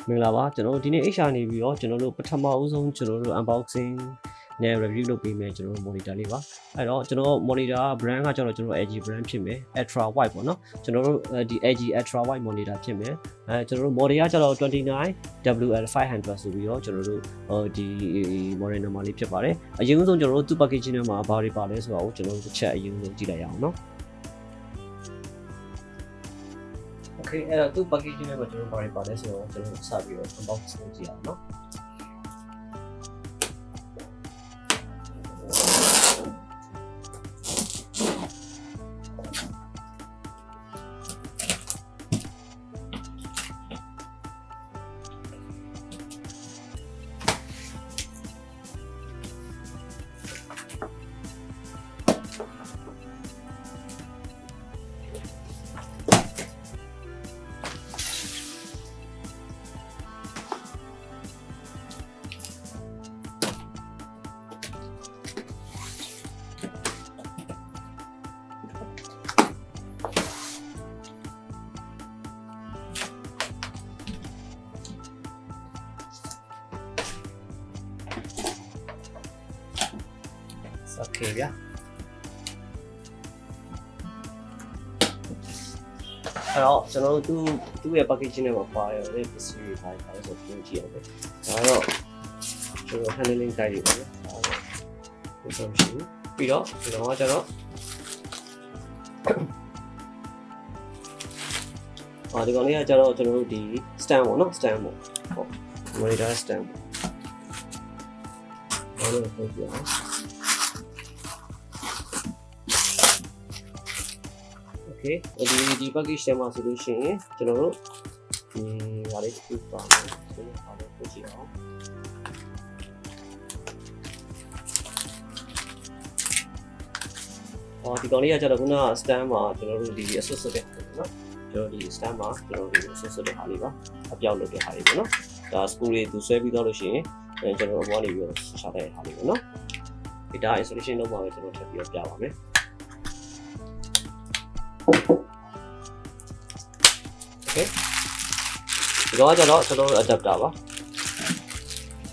မင်္ဂလာပါကျွန်တော်ဒီနေ့ HR နေပြီးတော့ကျွန်တော်တို့ပထမအဦးဆုံးကျွန်တော်တို့ unboxing နဲ့ review လုပ်ပေးမယ်ကျွန်တော်တို့ monitor လေးပါအဲ့တော့ကျွန်တော် monitor brand ကကျွန်တော် LG brand ဖြစ်မယ် UltraWide ပေါ့နော်ကျွန်တော်တို့ဒီ LG UltraWide monitor ဖြစ်မယ်ကျွန်တော်တို့ model ကကျွန်တော် 29WL500 ဆိုပြီးတော့ကျွန်တော်တို့ဒီ model number လေးဖြစ်ပါတယ်အရင်ဆုံးကျွန်တော်တို့သူ့ packaging ထဲမှာဘာတွေပါလဲဆိုတာကိုကျွန်တော်တို့တစ်ချက်အရင်ဆုံးကြည့်လိုက်ရအောင်နော်Okay, အဲ့တော့သူ့ packaging နဲ့ကျွန်တော်ဘာတွေပါလဲဆိုတော့ကျွန်တော်စပြီးတော့ unbox လုပ်ကြည့်အောင်နော်Okay ဗျာအဲ့တော့ကျွန်တော်တို့သူ့ရဲ့ packaging နဲ့မှာပါရတဲ့ပစ္စည်းတွေပါတယ်ဆိုတော့ကြည့်အောင်ပဲဒါတော့ကျွန်တော် handling guide တွေပါဗျာဒီဆုံးရှိပြီးတော့ကျွန်တော်ကကျတော့ဒီကောင်လေးကကျတော့ကျွန်တော်တို့ဒီ stand ပေါ့နော် stand ပေါ့ဟုတ် monitor stand ပေါ့ဘာလို့လဲပြောပြအောင်Okay ဒီ package ထဲမှာဆိုလို့ရှိရင်ကျွန်တော်တို့ဒီဟာလေးတစ်ခုပါမယ်ဆိုတော့ဟာလေးပို့ကြည့်အောင်ဒီကောင်လေးကကျတော့ခုနက stand မှာကျွန်တော်တို့ဒီအဆွတ်ဆွတ်တဲ့နော်ကျွန်တော်ဒီ stand မှာကျွန်တော်ဒီအဆွတ်ဆွတ်တဲ့ဟာလေးပါအပြောက်လုပ်တဲ့ဟာလေးပေါ့နော်ဒါ screw တွေသူဆွဲပြီးတော့လို့ရှိရင်ကျွန်တော်အပေါ်နေပြီးတော့ရှာတဲ့ဟာလေးပေါ့နော်ဒီဒါ installation လုပ်ပါမယ်ကျွန်တော်ထပ်ပြီးတော့ပြပါမယ်Okay ဒီတော့ကျတော့ကျွန်တော်တို့ adapter ပါ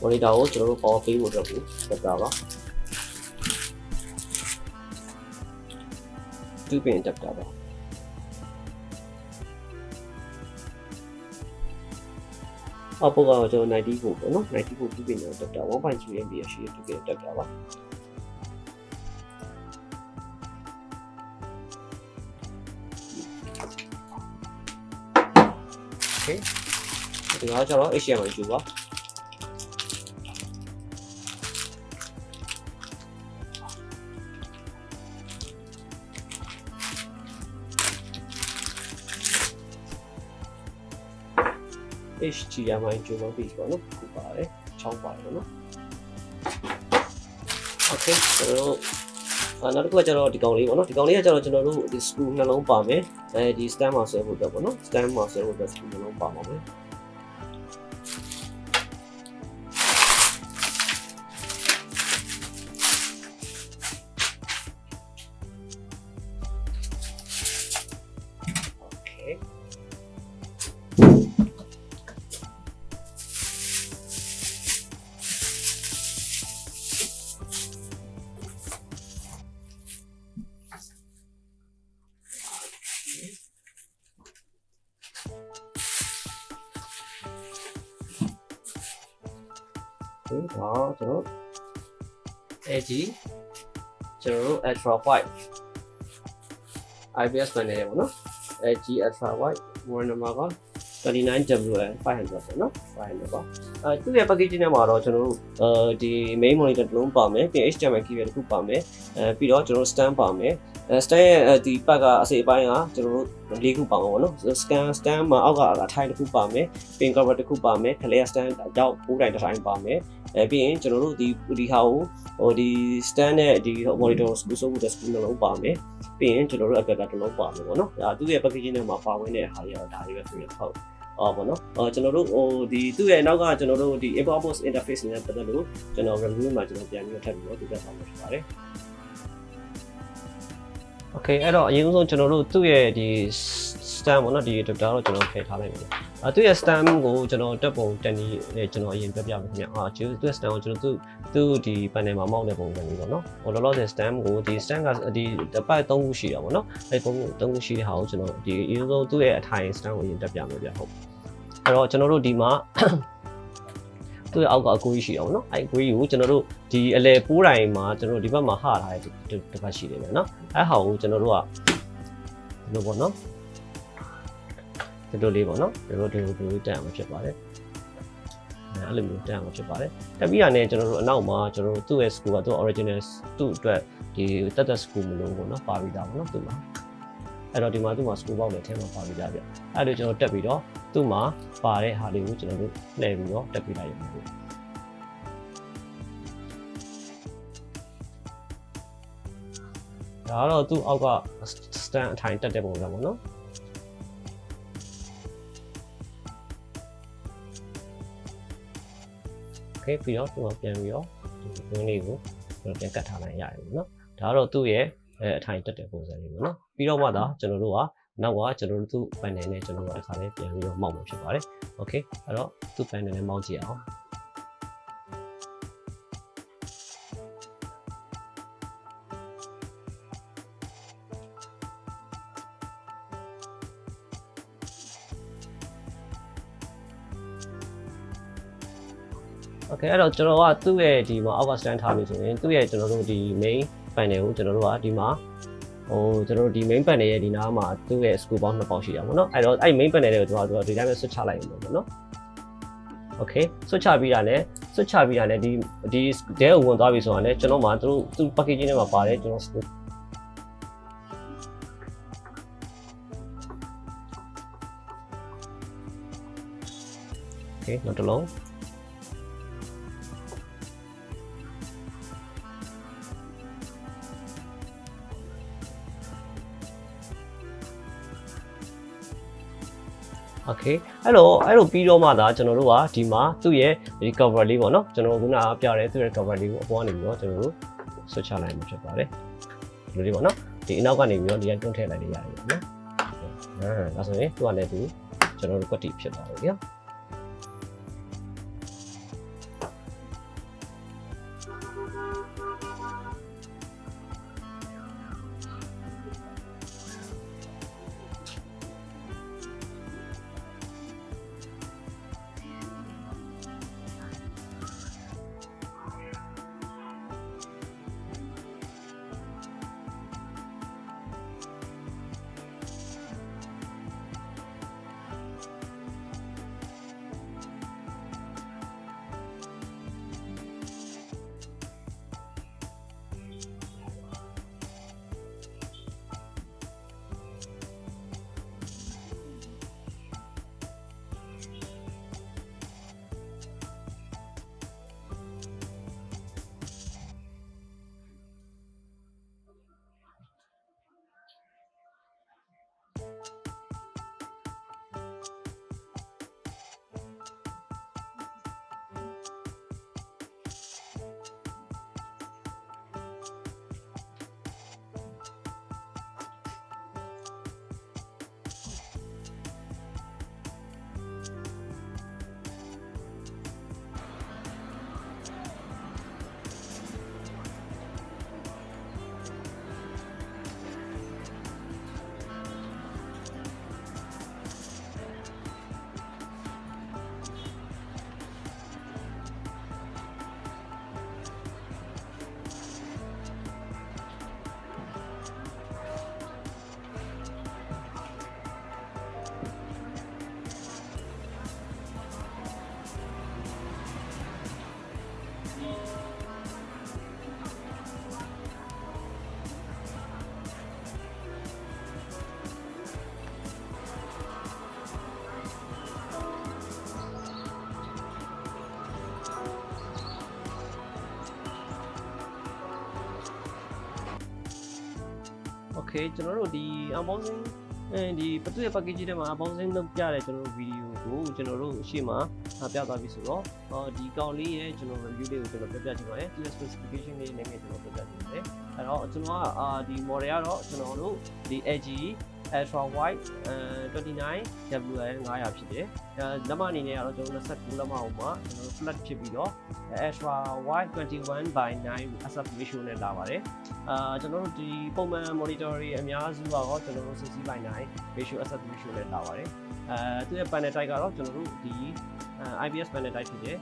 monitor ကိုကျွန်တော်တို့ power ပေးဖို့အတွက်ကို adapter ပါ2 pin adapter ပါအောက်ကတော့ကျွန်တော်90 volt ပေါ့နော်90 volt 2 pin adapter 1.3 ampere ရှိတဲ့2 pin adapter ပါOkay ဒီကတော့ကျတော့ HDMI ကျူပါHDMI ကျူပါ page ပေါ့နော်ဒီပါတယ်6ပါတယ်နော် Okay ဆိုတော့နောက်တစ်ခုကကျတော့ဒီကောင်လေးပေါ့နော်ဒီကောင်လေးကကျတော့ကျွန်တော်တို့ဒီ screw နှလုံးပါမယ်ဒီ stand မှာဆွဲဖို့အတွက်ပေါ့နော် stand မှာဆွဲဖို့အတွက် screw နှလုံးပါပါမယ်ဒါကျွန်တော် LG ကျွန်တော်တို့ UltraWide IPS panel ပေါ့နော် LG UltraWide model number က 29WL500 ပေါ့နော်500ပါသူ့ရဲ့ packaging ထဲမှာတော့ကျွန်တော်တို့ဒီ main monitor တစ်လုံးပါမယ်ပြီး HDMI keyboard တစ်ခုပါမယ်ပြီးတော့ကျွန်တော်တို့ stand ပါမယ်stand ရဲ့ဒီ part ကအစိပ်အပိုင်းကကျွန်တော်တို့၄ခုပါမှာပေါ့နော် stand မှာအောက်ကအထိုင်တစ်ခုပါမယ် pin cover တစ်ခုပါမယ် clear stand ကြောက်ပိုးတိုင်တစ်တိုင်းပါမယ်ပြီးရင်ကျွန်တော်တို့ဒီဟာကိုဒီ stand နဲ့ဒီ monitor ကို screw တဲ့ screw နှလုံးပါမယ်ပြီးရင်ကျွန်တော်တို့ adapter တစ်လုံးပါမယ်ပေါ့နော်ဒါသူ့ရဲ့ packaging ထဲမှာပါဝင်တဲ့ဟာတွေကတော့ဒါတွေပဲဆိုရင်ဟုတ်ပေါ့နော်ကျွန်တော်တို့ဒီသူ့ရဲ့နောက်ကကျွန်တော်တို့ဒီ import output interface နဲ့ပတ်သက်လို့ကျွန်တော် review မှာကျွန်တော်ပြန်ပြီးထပ်ပြီးတော့ဒီဘက်ဆောင်လုပ်ပါတယ် Okay အဲ့တော့အရင်ဆုံးကျွန်တော်တို့သူ့ရဲ့ဒီ stand ပေါ့နော်ဒီ adapter တော့ကျွန်တော်ထည့်ထားလိုက်မယ်သူရဲ့ stand ကိုကျွန်တော်တက်ပုံတက်နည်းကျွန်တော်အရင်ပြပြမယ်ခင်ဗျသူရဲ့ stand ကိုကျွန်တော်သူဒီ panel မှာမောက်တဲ့ပုံစံမျိုးပေါ့နော်လောလောဆယ် stand ကိုဒီ stand ကဒီပတ်3ခုရှိတာပေါ့နော်အဲ3ခုရှိတဲ့ဟာကိုကျွန်တော်ဒီအရင်ဆုံးသူ့ရဲ့အထိုင် stand ကိုအရင်တက်ပြမယ်ဗျဟုတ်အဲ့တော့ကျွန်တော်တို့ဒီမှာသူ့ရဲ့အောက်ကအကူကြီးရှိအောင်နော်အဲ့အကူကြီးကိုကျွန်တော်တို့ဒီအလဲပိုးတိုင်းမှာကျွန်တော်တို့ဒီဘက်မှာဟာထားတဲ့တစ်ပတ်ရှိတယ်ဗျနော်အဲ့ဟာကိုကျွန်တော်တို့ကဒီလိုပေါ့နော်ဒီလိုလေးပေါ့နော်ဒီလိုတက်အောင်ဖြစ်ပါတယ်အဲ့လိုမျိုးတက်အောင်ဖြစ်ပါတယ်တက်ပြီးတာနဲ့ကျွန်တော်တို့အနောက်မှာကျွန်တော်တို့သူ့ရဲ့ screw ကသူ့ original သူ့အတွက်ဒီတက် screw မလို့ပေါ့နော်ပါပြီးသားပေါ့နော်သူ့မှာအဲ့တော့ဒီမှာသူ့မှာ screw box နဲ့ထဲမှာပါပြီးသားဗျအဲ့လိုကျွန်တော်တက်ပြီးတော့သူ့မှာပါတဲ့ဟာလေးကိုကျွန်တော်တို့လှည့်ပြီးတော့တက်ပြီးလိုက်ရမှာပေါ့ဒါကတော့သူ့အောက်က stand အထိုင်တက်တဲ့ပုံစံပေါ့နော်โอเคပြီးတော့သူ့မှာပြန်ပြီးတော့ဒီဝင်းလေးကိုကျွန်တော်ပြန်ကတ်ထားလိုက်ရတယ်ပေါ့နော်ဒါကတော့သူ့ရဲ့အထိုင်တက်တဲ့ပုံစံလေးပေါ့နော်ပြီးတော့မှသာကျွန်တော်တို့ကနောက်ကကျွန်တော်တို့သူ့ panel နဲ့ကျွန်တော်တို့အခါလေးပြန်ပြီးတော့မောက်မှာဖြစ်ပါတယ်โอเคအဲ့တော့သူ့ panel နဲ့မောက်ကြည့်အောင်โอเคအဲ့တော့ကျွန်တော်ကသူ့ရဲ့ဒီမှာအောက်က stand ထားပြီဆိုရင်သူ့ရဲ့ကျွန်တော်တို့ဒီ main panel ကိုကျွန်တော်တို့ကဒီမှာကျွန်တော်တို့ဒီ main panel ရဲ့ဒီနားမှာသူ့ရဲ့ screw box 2ပေါက်ရှိတာပေါ့နော်အဲ့တော့အဲ့ main panel တွေကိုကျွန်တော်ဒီတိုင်းပဲ switch ချလိုက်ရင်ပေါ့နော်โอเค switch ချပြီးတာနဲ့ဒီတဲကိုဝင်သွားပြီဆိုတာနဲ့ကျွန်တော်မှသူ့ packaging ထဲမှာပါတယ်ကျွန်တော် โอเคနောက်တစ်လုံးโอเคအဲ့လိုပြီးတော့မှဒါကျွန်တော်တို့ကဒီမှာသူ့ရဲ့ဒီ cover လေးပေါ့နော်ကျွန်တော်ခုနကပြတဲ့သူ့ရဲ့ cover လေးကိုအပေါ်ကနေပြီးတော့ကျွန်တော်တို့ဆွတ်ချလိုက်မှာဖြစ်ပါတယ်ဒီလိုလေးပေါ့နော်ဒီအနောက်ကနေပြီးတော့ဒီကတွန်းထည့်လိုက်ရရတယ်ပေါ့နော်ဒါဆိုရင်သူကလည်းကျွန်တော်တို့ကွက်တီဖြစ်သွားပြီနော်โอเคကျွန်တော်တို့ဒီ unboxing ဒီပတူရဲ့ package ထဲမှာ unboxing လုပ်ပြတဲ့ကျွန်တော်တို့ဗီဒီယိုကိုကျွန်တော်တို့ရှေ့မှာပြသွားပြီဆိုတော့ဒီကောင်လေးရဲ့ကျွန်တော် review လေးကိုကျွန်တော်ပြပြချင်ပါတယ်ဒီ specification လေးနဲ့ကျွန်တော်ပြပြချင်ပါတယ်အဲ့တော့ကျွန်တော်ကဒီ model ကတော့ကျွန်တော်တို့ဒီ LG UltraWide 29WL500 ဖြစ်တယ်လက်မအနေနဲ့ကတော့ကျွန်တော်29လက်မအောင်မှာကျွန်တော် flat ဖြစ်ပြီးတော့ UltraWide 21/9 aspect ratio နဲ့လာပါတယ်ကျွန်တော်တို့ဒီပုံမှန် monitor တွေအများစုကတော့ကျွန်တော်တို့ 60/9 ratio aspect ratio နဲ့လာပါတယ်သူရဲ့ panel type ကတော့ကျွန်တော်တို့ဒီ IPS panel type ဖြစ်တယ်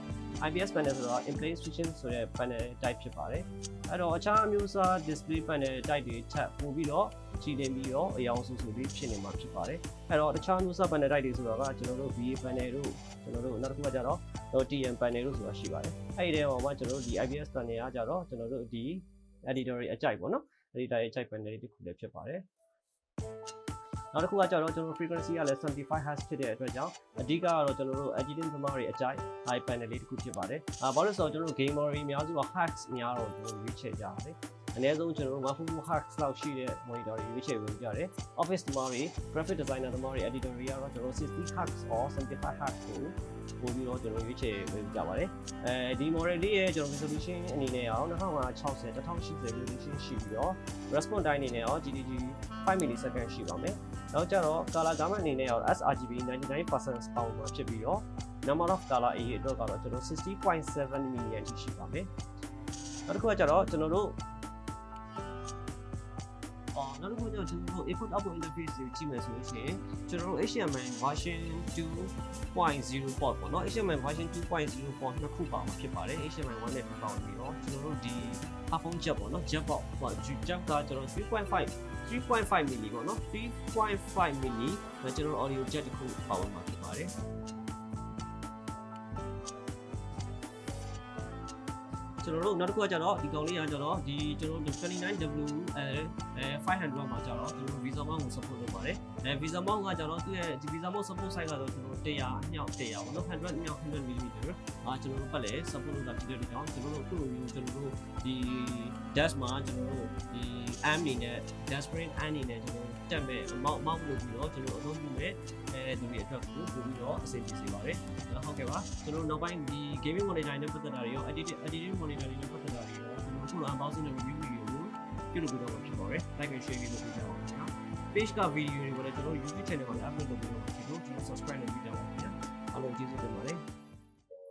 IPS panel ဆိုတော့ in-plane switching ဆိုတဲ့ panel type ဖြစ်ပါတယ်အဲ့တော့အခြားအမျိုးအစား display panel type တွေထပ်ပို့ပြီးတော့ကြည်တင်ပြီးတော့အယောင်ဆူဆူလေးဖြစ်နေမှာဖြစ်ပါတယ်အဲ့တော့တခြားမျိုးစား panel type တွေဆိုတော့ကကျွန်တော်တို့ VA panel တို့ကျွန်တော်တို့နောက်တစ်ခုကကြတော့ TM panel တို့ဆိုတာရှိပါတယ်အဲ့ဒီထဲမှာကျွန်တော်တို့ဒီ IPS panel ကကြတော့ကျွန်တော်တို့ဒီ editor တွေအကြိုက်ပေါ့နော် editor ရဲ့အကြိုက် panel တွေတစ်ခုလည်းဖြစ်ပါတယ်နောက်တစ်ခုကကြတော့ကျွန်တော် frequency ကလည်း75 Hz ဖြစ်တဲ့အတွက်ကြောင့်အဓိကကတော့ကျွန်တော်တို့ editing သမားတွေအကြိုက် high panel လေးတစ်ခုဖြစ်ပါတယ်ဘာလို့လဲဆိုတော့ကျွန်တော်တို့ gamer တွေအများစုက Hz များတော့ကျွန်တော်ရွေးချယ်ကြပါတယ်အနည်းဆုံးကျွန်တော်တို့ 144 Hz လောက်ရှိတဲ့ monitor တွေရွေးချယ်ဝင်ကြတယ် office သမားတွေ graphic designer သမားတွေ editor တွေကတော့ကျွန်တော်60 Hz or 75 Hz ကိုပို့ပြီးတော့ကျွန်တော်ရွေးချယ်ဝင်ကြပါတယ်ဒီ model လေးရဲ့ကျွန်တော် resolution အနေနဲ့ရော2560 1080 resolution ရှိပြီးတော့ response time အနေနဲ့ရော GDG 5 millisecond ရှိပါမယ်နောက်ကြတော့ color gamut အနေနဲ့ရော sRGB 99% ပေါင်းမှာဖြစ်ပြီးတော့ number of color အရေးအတွက်ကတော့ကျွန်တော် 60.7 million ရှိပါမယ်နောက်တစ်ခုကကြတော့ကျွန်တော်တို့နောက်တစ်ခုကျတော့ကျွန်တော်တို့ input output interface ကိုကြည့်မယ်ဆိုလို့ရှိရင်ကျွန်တော်တို့ HDMI version 2.0 port ပေါ့နော် HDMI version 2.0 port နှစ်ခုပါမှာဖြစ်ပါတယ် HDMI 1 နဲ့ 2 ပေါင်းပြီးတော့ကျွန်တော်တို့ဒီ headphone jack ပေါ့နော် jack box ပေါ့ jack ကကျွန်တော် 3.5 milli ပေါ့နော် 3.5 milli ကျွန်တော် audio jack တစ်ခုပါဝင်မှာဖြစ်ပါတယ်ကျွန်တော်တို့နောက်တစ်ခုကကြတော့ဒီကောင်လေးကကြတော့ဒီကျွန်တော်တို့ 29WL500 မှာကြတော့ကျွန်တော် visa mount ကို support လုပ်ပါတယ်visa mount ကကြတော့သူ့ရဲ့ဒီ visa mount support size ကတော့ကျွန်တော်100အမြောက်100ပေါ့နော်100အမြောက် 100mm ကျွန်တော်တို့ပတ်လဲ support လုပ်တာဖြစ်တဲ့ကြောင့်ကျွန်တော်တို့အခုလိုမျိုးကျွန်တော်တို့ဒီ dash မှာကျွန်တော်တို့ဒီ arm အနေနဲ့ dash spring arm အနေနဲ့ကျွန်တော်တက်မဲ့ mount လုပ်ပြီးတော့ကျွန်တော်အသုံးပြုမဲ့ဒီနေ့အတွက်ကိုပို့ပြီးတော့အဆင်ပြေစေပါတယ်ဟုတ်ကဲ့ပါကျွန်တော်နောက်ပိုင်းဒီ gaming monitor နဲ့ပတ်သက်တာတွေရော editing monitor တွေနဲ့ပတ်သက်တာတွေရောကျွန်တော်ခုလို unboxing နဲ့ review တွေကိုပြုလုပ်ပေးတော့မှာဖြစ်ပါတယ် like and share လုပ်ပေးကြပါဦးခင်ဗျာ page က video တွေကိုလည်းကျွန်တော် YouTube channel မှာ upload လုပ်ပေးတော့မှာဖြစ်လို့ subscribe လုပ်ပေးကြပါဦးခင်ဗျာအားလုံးကျေးဇူးတင်ပါတယ်